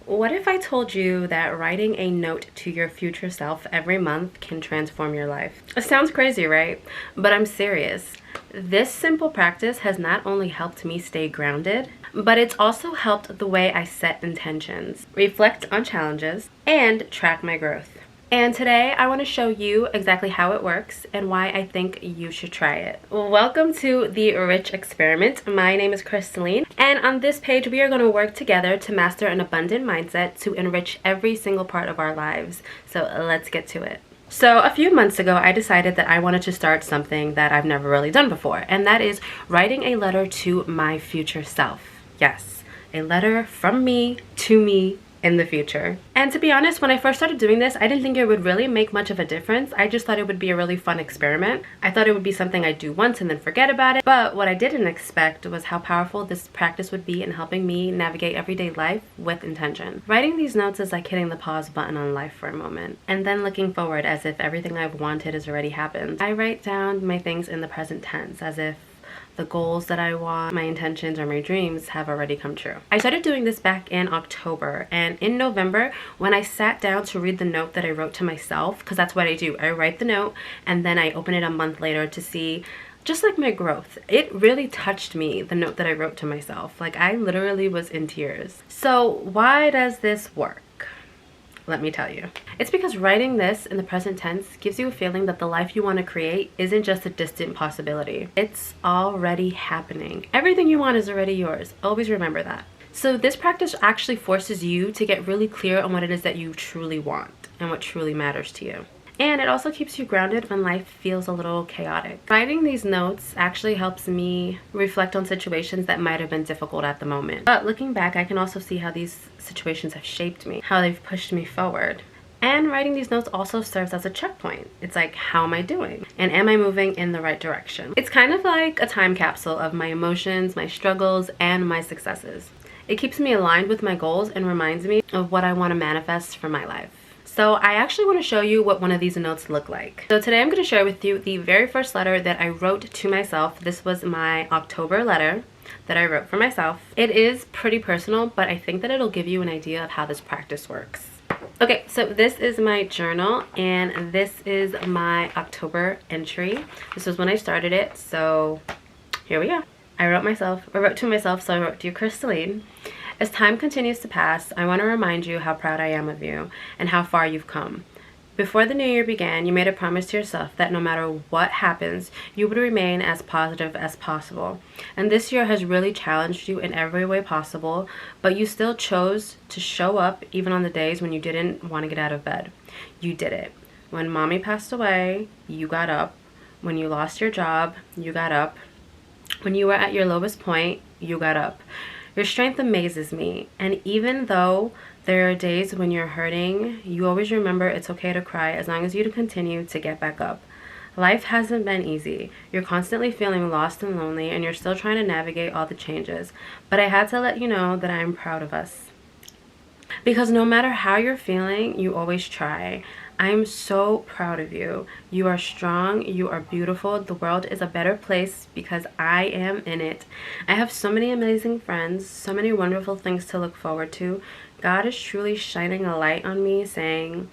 What if I told you that writing a note to your future self every month can transform your life? It sounds crazy, right? But I'm serious. This simple practice has not only helped me stay grounded, but it's also helped the way I set intentions, reflect on challenges, and track my growth. And today I want to show you exactly how it works and why I think you should try it. Welcome to the Rich Experiment. My name is Crystalline, and on this page we are going to work together to master an abundant mindset to enrich every single part of our lives. So let's get to it. So a few months ago, I decided that I wanted to start something that I've never really done before, and that is writing a letter to my future self. Yes, a letter from me to me in the future. And to be honest, when I first started doing this, I didn't think it would really make much of a difference. I just thought it would be a really fun experiment. I thought it would be something I'd do once and then forget about it. But what I didn't expect was how powerful this practice would be in helping me navigate everyday life with intention. Writing these notes is like hitting the pause button on life for a moment and then looking forward as if everything I've wanted has already happened. I write down my things in the present tense as if the goals that I want, my intentions, or my dreams have already come true. I started doing this back in October, and in November, when I sat down to read the note that I wrote to myself, because that's what I do, I write the note and then I open it a month later to see just like my growth. It really touched me, the note that I wrote to myself. Like, I literally was in tears. So why does this work? Let me tell you. It's because writing this in the present tense gives you a feeling that the life you want to create isn't just a distant possibility. It's already happening. Everything you want is already yours. Always remember that. So this practice actually forces you to get really clear on what it is that you truly want and what truly matters to you. And it also keeps you grounded when life feels a little chaotic. Writing these notes actually helps me reflect on situations that might have been difficult at the moment. But looking back, I can also see how these situations have shaped me, how they've pushed me forward. And writing these notes also serves as a checkpoint. It's like, how am I doing? And am I moving in the right direction? It's kind of like a time capsule of my emotions, my struggles, and my successes. It keeps me aligned with my goals and reminds me of what I want to manifest for my life. So I actually want to show you what one of these notes look like. So today I'm going to share with you the very first letter that I wrote to myself. This was my October letter that I wrote for myself. It is pretty personal, but I think that it'll give you an idea of how this practice works. Okay, so this is my journal and this is my October entry. This was when I started it, so here we go. I wrote to myself, so I wrote, "Dear Crystalline, as time continues to pass, I want to remind you how proud I am of you and how far you've come. Before the new year began, you made a promise to yourself that no matter what happens, you would remain as positive as possible. And this year has really challenged you in every way possible, but you still chose to show up even on the days when you didn't want to get out of bed. You did it. When mommy passed away, you got up. When you lost your job, you got up. When you were at your lowest point, you got up. Your strength amazes me, and even though there are days when you're hurting, you always remember it's okay to cry as long as you continue to get back up. Life hasn't been easy. You're constantly feeling lost and lonely, and you're still trying to navigate all the changes. But I had to let you know that I'm proud of us. Because no matter how you're feeling, you always try. I am so proud of you. You are strong. You are beautiful. The world is a better place because I am in it. I have so many amazing friends, so many wonderful things to look forward to. God is truly shining a light on me, saying,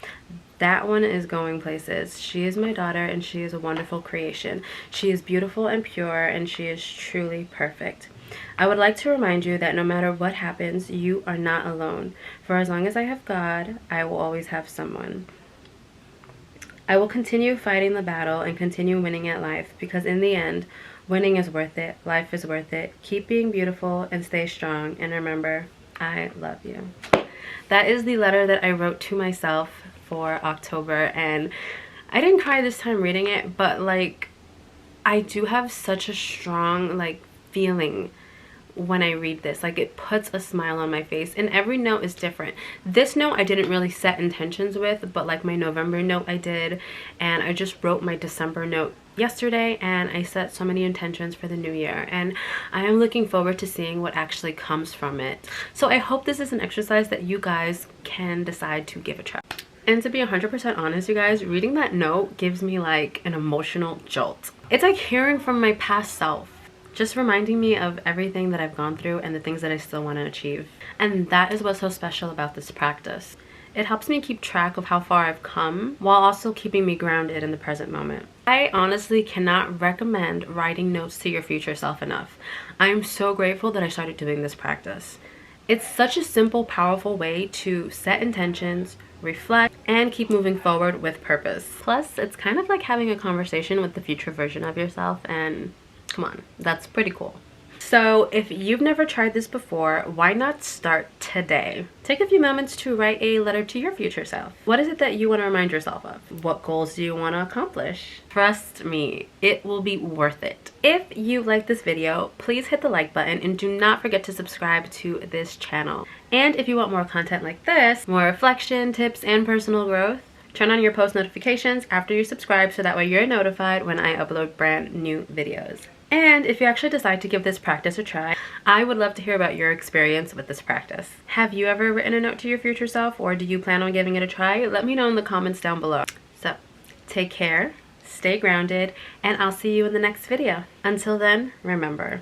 that one is going places. She is my daughter and she is a wonderful creation. She is beautiful and pure and she is truly perfect. I would like to remind you that no matter what happens, you are not alone. For as long as I have God, I will always have someone. I will continue fighting the battle and continue winning at life because in the end, winning is worth it. Life is worth it. Keep being beautiful and stay strong. And remember, I love you." That is the letter that I wrote to myself for October, and I didn't cry this time reading it, but like, I do have such a strong feeling when I read this. Like, it puts a smile on my face, and every note is different. This note I didn't really set intentions with, but like my November note I did, and I just wrote my December note yesterday, and I set so many intentions for the new year, and I am looking forward to seeing what actually comes from it. So I hope this is an exercise that you guys can decide to give a try. And to be 100% honest, you guys, reading that note gives me like an emotional jolt. It's like hearing from my past self. just reminding me of everything that I've gone through and the things that I still want to achieve. And that is what's so special about this practice. It helps me keep track of how far I've come while also keeping me grounded in the present moment. I honestly cannot recommend writing notes to your future self enough. I am so grateful that I started doing this practice. It's such a simple, powerful way to set intentions, reflect, and keep moving forward with purpose. Plus, it's kind of like having a conversation with the future version of yourself, and come on, that's pretty cool. So if you've never tried this before, why not start today? Take a few moments to write a letter to your future self. What is it that you want to remind yourself of? What goals do you want to accomplish? Trust me, it will be worth it. If you like this video, please hit the like button and do not forget to subscribe to this channel. And if you want more content like this, more reflection, tips, and personal growth, turn on your post notifications after you subscribe so that way you're notified when I upload brand new videos. And if you actually decide to give this practice a try, I would love to hear about your experience with this practice. Have you ever written a note to your future self, or do you plan on giving it a try? Let me know in the comments down below. So, take care, stay grounded, and I'll see you in the next video. Until then, remember,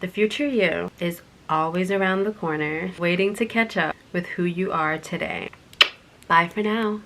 the future you is always around the corner, waiting to catch up with who you are today. Bye for now.